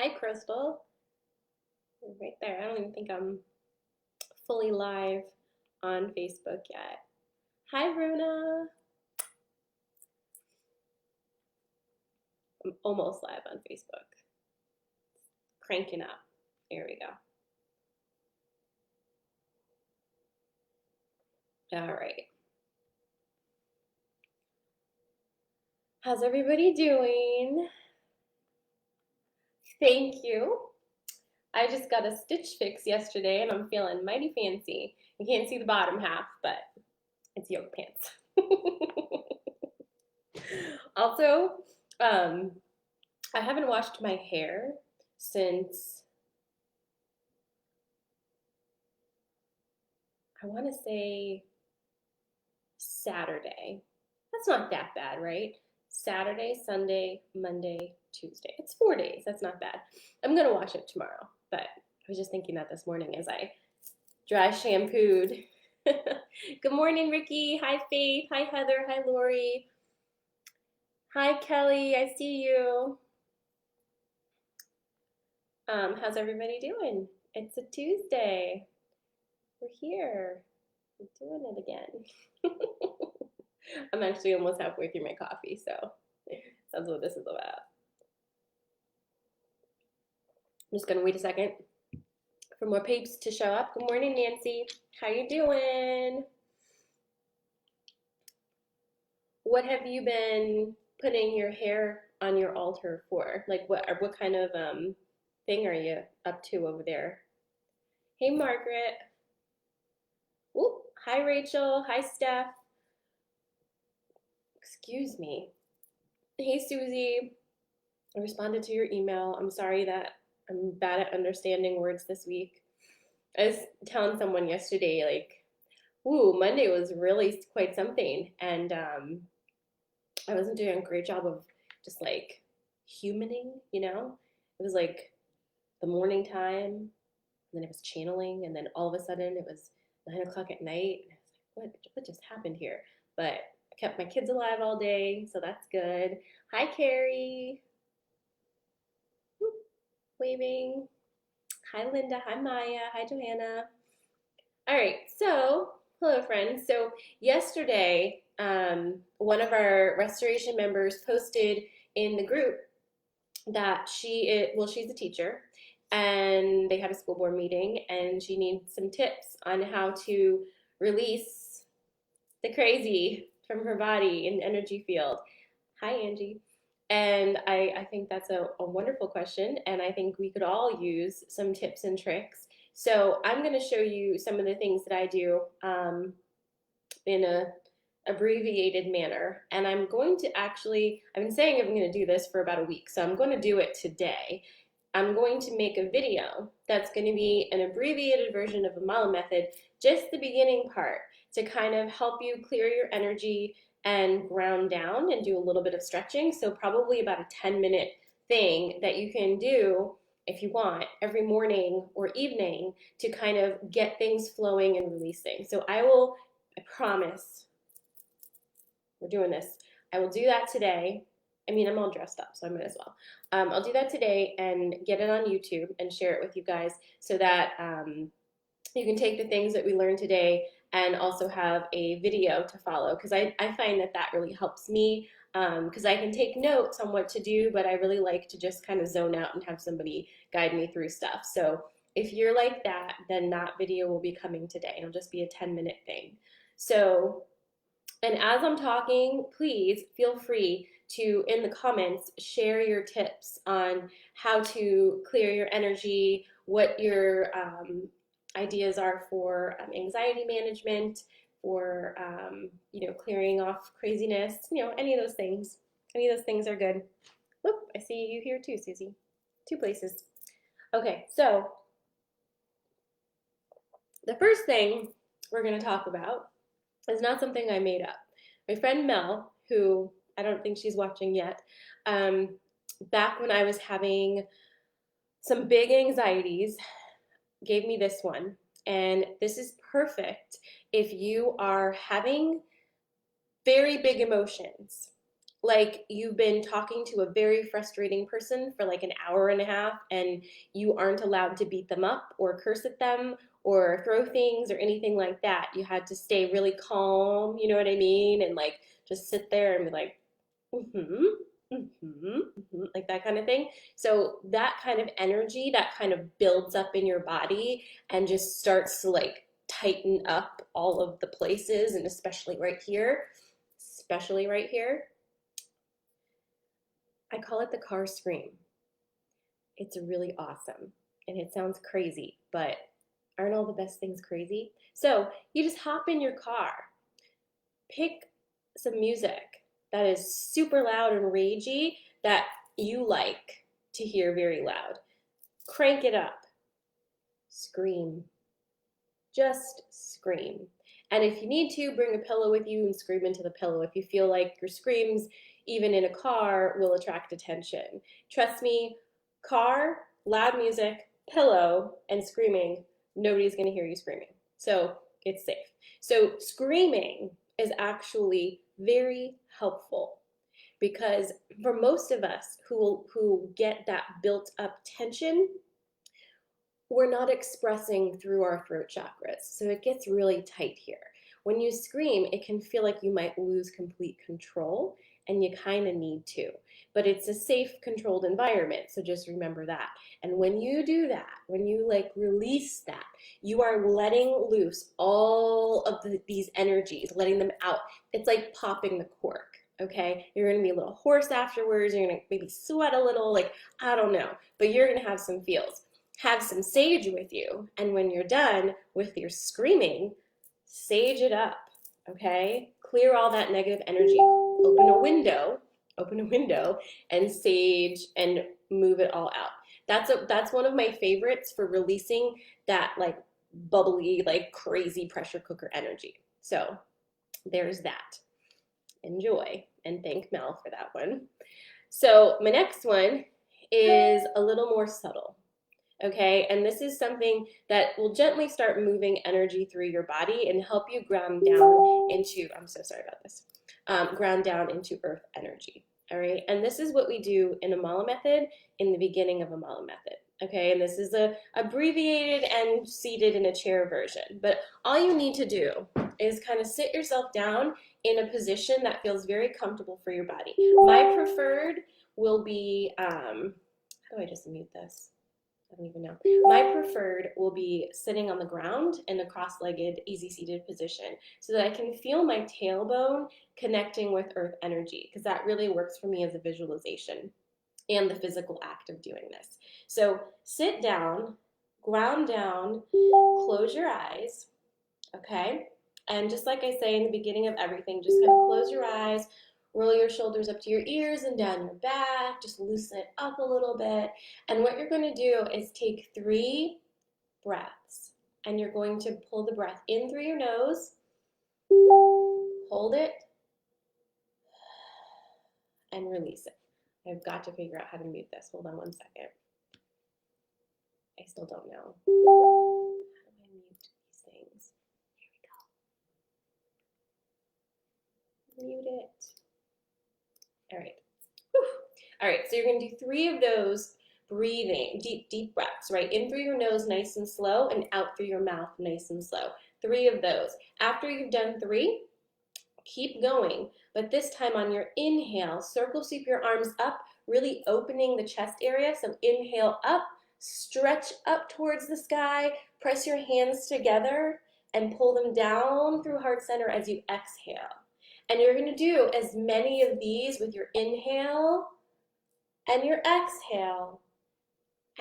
Hi, Crystal. Right there. I don't even think I'm fully live on Facebook yet. Hi, Runa. I'm almost live on Facebook. Cranking up. There we go. All right. How's everybody doing? Thank you. I just got a stitch fix yesterday and I'm feeling mighty fancy. You can't see the bottom half, but it's yoga pants. Also, um, I haven't washed my hair since I want to say Saturday. That's not that bad, right? Saturday, Sunday, Monday, Tuesday. It's 4 days. That's not bad. I'm going to wash it tomorrow, but I was just thinking that this morning as I dry shampooed. Good morning, Ricky. Hi, Faith. Hi, Heather. Hi, Lori. Hi, Kelly. I see you. How's everybody doing? It's a Tuesday. We're here. We're doing it again. I'm actually almost halfway through my coffee, so that's what this is about. I'm just gonna wait a second for more peeps to show up. Good morning, Nancy. How you doing? What have you been putting your hair on your altar for? Like what kind of thing are you up to over there? Hey, Margaret. Ooh, hi, Rachel. Hi, Steph. Excuse me. Hey, Susie. I responded to your email. I'm sorry that I'm bad at understanding words this week. I was telling someone yesterday, like, ooh, Monday was really quite something. And I wasn't doing a great job of just like humaning, you know? It was like the morning time, and then it was channeling, and then all of a sudden it was 9 o'clock at night. And I was like, what just happened here? But I kept my kids alive all day, so that's good. Hi, Carrie. Whoop, waving. Hi, Linda. Hi, Maya. Hi, Johanna. All right, so hello, friends. So yesterday, one of our restoration members posted in the group that she's a teacher, and they had a school board meeting, and she needs some tips on how to release the crazy from her body in the energy field. Hi, Angie. And I think that's a wonderful question, and I think we could all use some tips and tricks. So I'm going to show you some of the things that I do in a abbreviated manner. And I'm going to actually, I've been saying I'm going to do this for about a week, so I'm going to do it today. I'm going to make a video that's going to be an abbreviated version of Amala Method, just the beginning part, to kind of help you clear your energy and ground down and do a little bit of stretching. So probably about a 10-minute thing that you can do if you want every morning or evening to kind of get things flowing and releasing. So I promise we're doing this. I will do that today. I mean, I'm all dressed up, so I might as well. I'll do that today and get it on YouTube and share it with you guys so that you can take the things that we learned today and also have a video to follow, because I find that that really helps me, because I can take notes on what to do, but I really like to just kind of zone out and have somebody guide me through stuff. So if you're like that, then that video will be coming today. It'll just be a 10-minute thing. So, and as I'm talking, please feel free to, in the comments, share your tips on how to clear your energy, what your ideas are for anxiety management, for clearing off craziness, any of those things. Any of those things are good. Whoop, I see you here too, Susie. Two places. Okay, so the first thing we're going to talk about is not something I made up. My friend Mel, who I don't think she's watching yet, back when I was having some big anxieties, gave me this one. And this is perfect if you are having very big emotions like you've been talking to a very frustrating person for like an hour and a half and you aren't allowed to beat them up or curse at them or throw things or anything like that. You had to stay really calm, you know what I mean? And like just sit there and be like, mm-hmm, like that kind of thing. So that kind of energy, that kind of builds up in your body and just starts to like tighten up all of the places, and especially right here. I call it the car scream. It's really awesome. And it sounds crazy, but aren't all the best things crazy? So you just hop in your car, pick some music that is super loud and ragey that you like to hear very loud. Crank it up. Scream. Just scream. And if you need to, bring a pillow with you and scream into the pillow if you feel like your screams, even in a car, will attract attention. Trust me, car, loud music, pillow, and screaming, nobody's going to hear you screaming. So it's safe. So screaming is actually very helpful because for most of us who get that built up tension, we're not expressing through our throat chakras. So it gets really tight here. When you scream, it can feel like you might lose complete control, and you kind of need to. But it's a safe, controlled environment. So just remember that. And when you do that, when you like release that, you are letting loose all of these energies, letting them out. It's like popping the cork. Okay, you're gonna be a little hoarse afterwards. You're gonna maybe sweat a little, like I don't know, but you're gonna have some feels. Have some sage with you, and when you're done with your screaming, sage it up, okay? Clear all that negative energy. Open a window, and sage and move it all out. That's one of my favorites for releasing that like bubbly, like crazy pressure cooker energy. So there's that. Enjoy, and thank Mel for that one. So my next one is a little more subtle. Okay, and this is something that will gently start moving energy through your body and help you ground down into, I'm so sorry about this, ground down into earth energy. All right, and this is what we do in Amala Method in the beginning of Amala Method. Okay, and this is a abbreviated and seated in a chair version, but all you need to do is kind of sit yourself down in a position that feels very comfortable for your body. My preferred will be, how do I just mute this? I don't even know. My preferred will be sitting on the ground in a cross-legged, easy-seated position so that I can feel my tailbone connecting with earth energy, because that really works for me as a visualization and the physical act of doing this. So sit down, ground down, close your eyes, okay? And just like I say in the beginning of everything, just kind of close your eyes, roll your shoulders up to your ears and down your back, just loosen it up a little bit. And what you're going to do is take 3 breaths, and you're going to pull the breath in through your nose, hold it, and release it. I've got to figure out how to mute this. Hold on one second. I still don't know. How do I mute these things? Here we go. Mute it. All right. Whew. All right, so you're going to do 3 of those breathing, deep breaths, right? In through your nose, nice and slow, and out through your mouth, nice and slow. 3 of those. After you've done 3, keep going, but this time on your inhale, circle sweep your arms up, really opening the chest area. So inhale up, stretch up towards the sky, press your hands together, and pull them down through heart center as you exhale. And you're going to do as many of these with your inhale and your exhale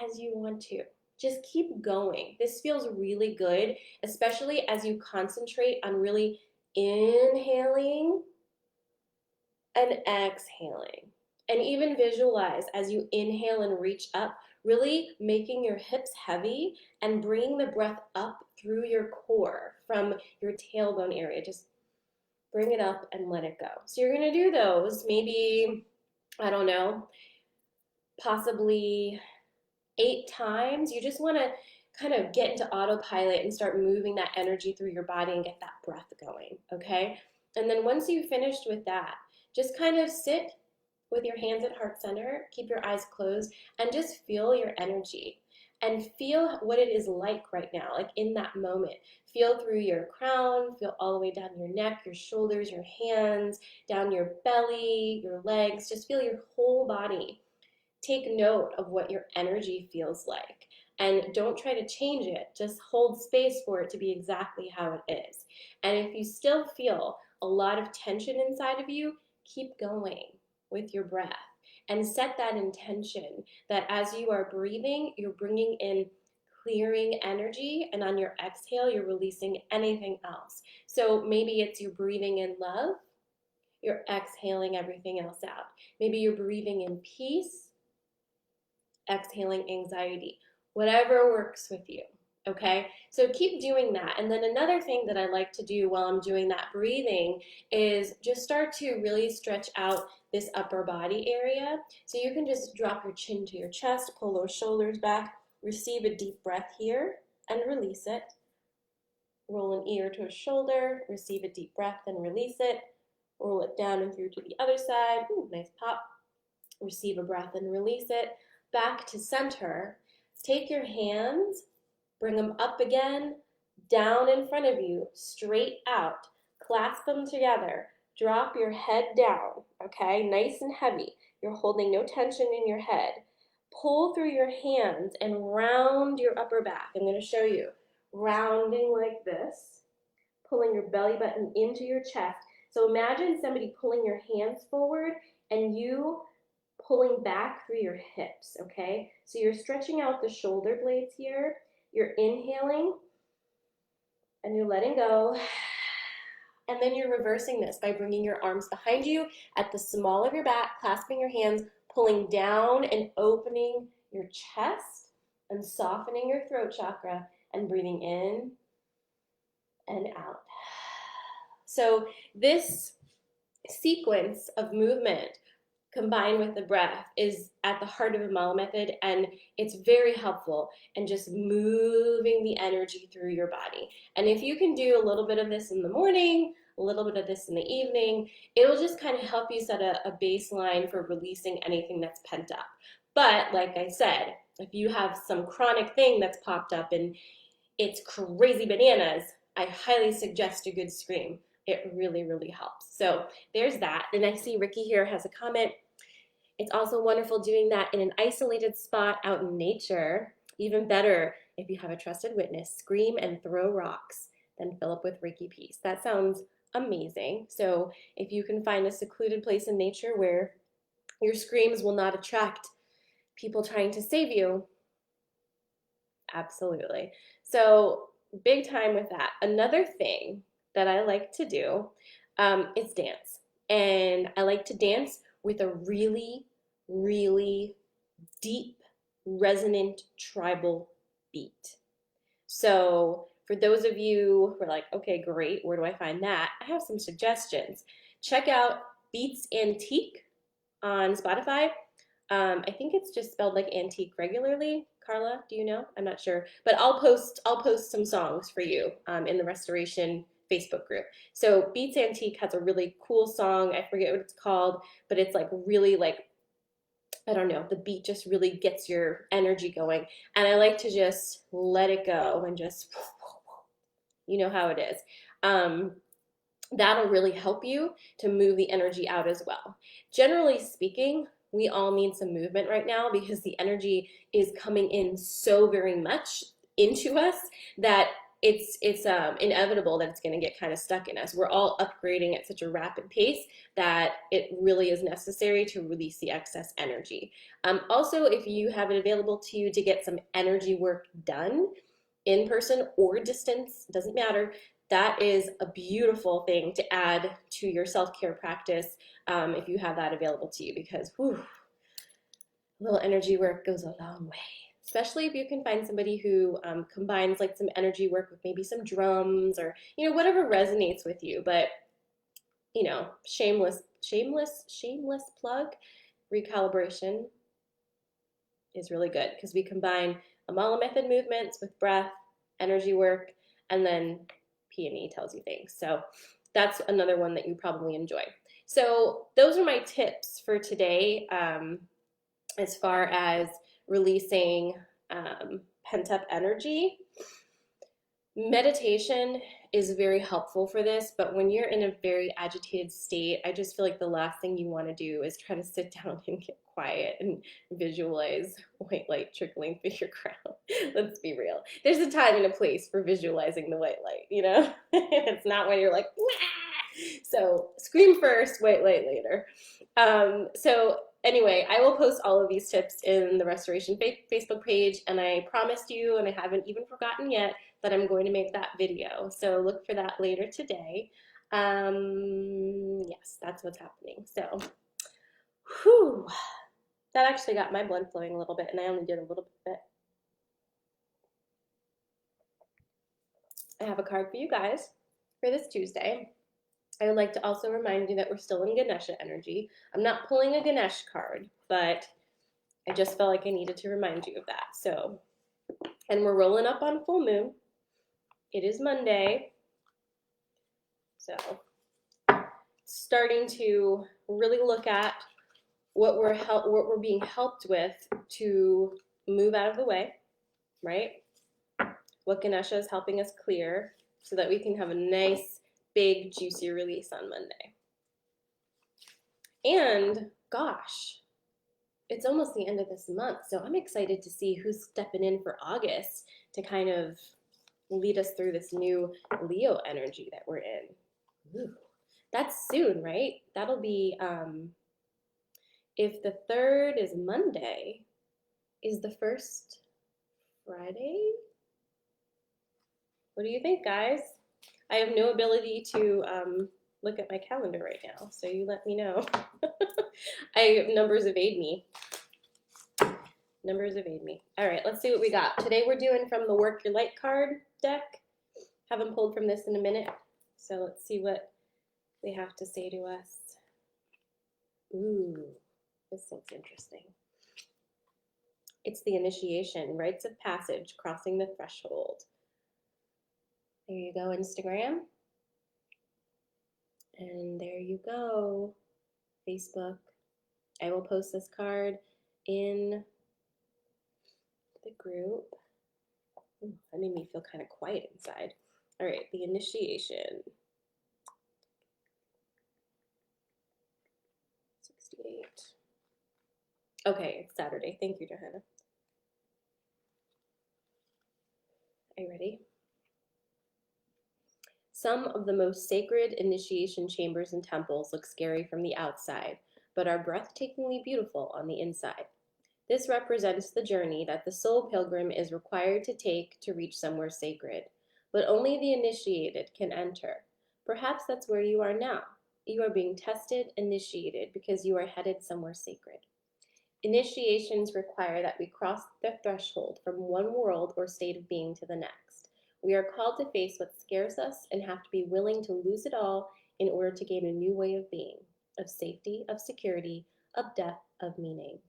as you want to. Just keep going. This feels really good, especially as you concentrate on really inhaling and exhaling. And even visualize as you inhale and reach up, really making your hips heavy and bringing the breath up through your core from your tailbone area. Just bring it up and let it go. So you're going to do those maybe, I don't know, possibly 8 times. You just want to kind of get into autopilot and start moving that energy through your body and get that breath going, okay? And then once you've finished with that, just kind of sit with your hands at heart center, keep your eyes closed, and just feel your energy and feel what it is like right now, like in that moment. Feel through your crown, feel all the way down your neck, your shoulders, your hands, down your belly, your legs. Just feel your whole body. Take note of what your energy feels like. And don't try to change it. Just hold space for it to be exactly how it is. And if you still feel a lot of tension inside of you, keep going with your breath and set that intention that as you are breathing, you're bringing in clearing energy, and on your exhale, you're releasing anything else. So maybe it's you breathing in love, you're exhaling everything else out. Maybe you're breathing in peace, exhaling anxiety, whatever works with you. Okay, so keep doing that. And then another thing that I like to do while I'm doing that breathing is just start to really stretch out this upper body area. So you can just drop your chin to your chest, pull those shoulders back, receive a deep breath here, and release it. Roll an ear to a shoulder, receive a deep breath, and release it. Roll it down and through to the other side. Ooh, nice pop. Receive a breath and release it. Back to center. Take your hands, bring them up again, down in front of you, straight out. Clasp them together. Drop your head down, okay? Nice and heavy. You're holding no tension in your head. Pull through your hands and round your upper back. I'm going to show you. Rounding like this, pulling your belly button into your chest. So imagine somebody pulling your hands forward and you pulling back through your hips, okay? So you're stretching out the shoulder blades here. You're inhaling and you're letting go. And then you're reversing this by bringing your arms behind you at the small of your back, clasping your hands, pulling down and opening your chest and softening your throat chakra and breathing in and out. So this sequence of movement combined with the breath is at the heart of Amala Method, and it's very helpful in just moving the energy through your body. And if you can do a little bit of this in the morning, a little bit of this in the evening, it'll just kind of help you set a baseline for releasing anything that's pent up. But like I said, if you have some chronic thing that's popped up and it's crazy bananas, I highly suggest a good scream. It really, really helps. So there's that. And I see Ricky here has a comment. It's also wonderful doing that in an isolated spot out in nature. Even better if you have a trusted witness. Scream and throw rocks, then fill up with Reiki peace. That sounds amazing. So if you can find a secluded place in nature where your screams will not attract people trying to save you, absolutely. So big time with that. Another thing that I like to do is dance. And I like to dance with a really, really deep, resonant tribal beat. So for those of you who are like, okay, great, where do I find that? I have some suggestions. Check out Beats Antique on Spotify. I think it's just spelled like antique regularly. Carla, do you know? I'm not sure, but I'll post some songs for you in the Restoration Facebook group. So Beats Antique has a really cool song. I forget what it's called, but it's like really like, I don't know, the beat just really gets your energy going. And I like to just let it go and just, you know how it is. That'll really help you to move the energy out as well. Generally speaking, we all need some movement right now because the energy is coming in so very much into us that it's inevitable that it's going to get kind of stuck in us. We're all upgrading at such a rapid pace that it really is necessary to release the excess energy. Also, if you have it available to you to get some energy work done in person or distance, doesn't matter, that is a beautiful thing to add to your self-care practice if you have that available to you, because whew, a little energy work goes a long way. Especially if you can find somebody who combines like some energy work with maybe some drums or, you know, whatever resonates with you. But, you know, shameless plug, recalibration is really good because we combine Amala Method movements with breath, energy work, and then P&E tells you things. So that's another one that you probably enjoy. So those are my tips for today, as far as releasing pent up energy. Meditation is very helpful for this, but when you're in a very agitated state, I just feel like the last thing you want to do is try to sit down and get quiet and visualize white light trickling through your crown. Let's be real. There's a time and a place for visualizing the white light, you know? It's not when you're like, "Wah!" So scream first, white light later. So anyway, I will post all of these tips in the Restoration Facebook page, and I promised you, and I haven't even forgotten yet, that I'm going to make that video. So look for that later today. Yes, that's what's happening. So, whew, that actually got my blood flowing a little bit, and I only did a little bit. I have a card for you guys for this Tuesday. I would like to also remind you that we're still in Ganesha energy. I'm not pulling a Ganesh card, but I just felt like I needed to remind you of that. So, and we're rolling up on full moon. It is Monday. So, starting to really look at what we're being helped with to move out of the way, right? What Ganesha is helping us clear so that we can have a nice, big, juicy release on Monday. And gosh, it's almost the end of this month, so I'm excited to see who's stepping in for August to kind of lead us through this new Leo energy that we're in. Ooh, that's soon, right? That'll be, if the 3rd is Monday, is the 1st Friday? What do you think, guys? I have no ability to look at my calendar right now, so you let me know. Numbers evade me. Numbers evade me. All right, let's see what we got. Today we're doing from the Work Your Light card deck. Haven't pulled from this in a minute, so let's see what they have to say to us. Ooh, this looks interesting. It's the initiation, rites of passage, crossing the threshold. There you go, Instagram. And there you go, Facebook. I will post this card in the group. Ooh, that made me feel kind of quiet inside. All right, the initiation. 68. Okay, it's Saturday. Thank you, Johanna. Are you ready? Some of the most sacred initiation chambers and temples look scary from the outside, but are breathtakingly beautiful on the inside. This represents the journey that the soul pilgrim is required to take to reach somewhere sacred, but only the initiated can enter. Perhaps that's where you are now. You are being tested, initiated, because you are headed somewhere sacred. Initiations require that we cross the threshold from one world or state of being to the next. We are called to face what scares us and have to be willing to lose it all in order to gain a new way of being, of safety, of security, of depth, of meaning.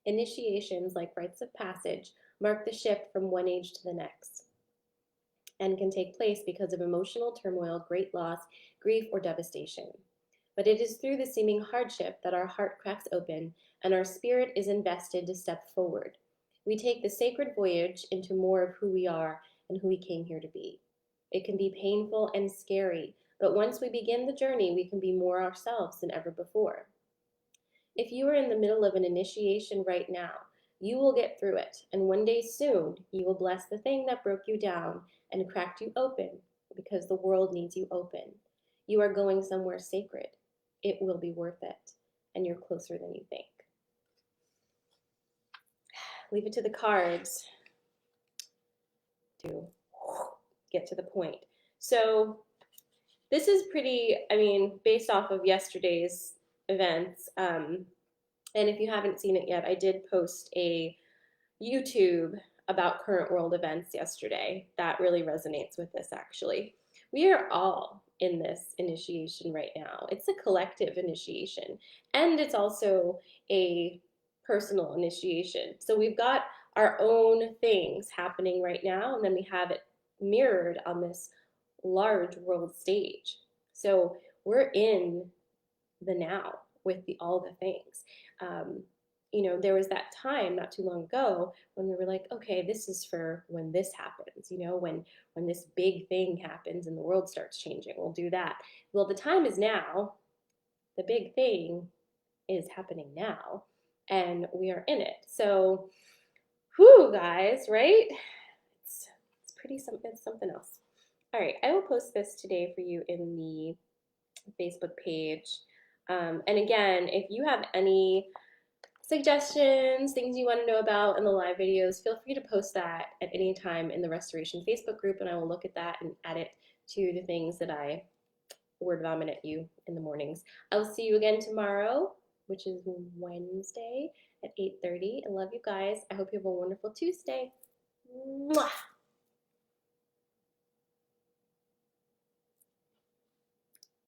Initiations, like rites of passage, mark the shift from one age to the next and can take place because of emotional turmoil, great loss, grief, or devastation. But it is through the seeming hardship that our heart cracks open and our spirit is invested to step forward. We take the sacred voyage into more of who we are and who we came here to be. It can be painful and scary, but once we begin the journey, we can be more ourselves than ever before. If you are in the middle of an initiation right now, you will get through it, and one day soon, you will bless the thing that broke you down and cracked you open, because the world needs you open. You are going somewhere sacred. It will be worth it, and you're closer than you think. Leave it to the cards to get to the point. So this is pretty, based off of yesterday's events, and if you haven't seen it yet, I did post a YouTube about current world events yesterday. That really resonates with this, actually. We are all in this initiation right now. It's a collective initiation, and it's also a personal initiation. So we've got our own things happening right now, and then we have it mirrored on this large world stage. So we're in the now with all the things. There was that time not too long ago when we were like, okay, this is for when this happens, when this big thing happens and the world starts changing, we'll do that. Well, the time is now. The big thing is happening now, and we are in it. So, whew, guys, right? It's pretty something. It's something else. All right, I will post this today for you in the Facebook page. And again, if you have any suggestions, things you want to know about in the live videos, feel free to post that at any time in the Restoration Facebook group, and I will look at that and add it to the things that I word vomit at you in the mornings. I will see you again tomorrow, which is Wednesday at 8:30. I love you guys. I hope you have a wonderful Tuesday. Mwah!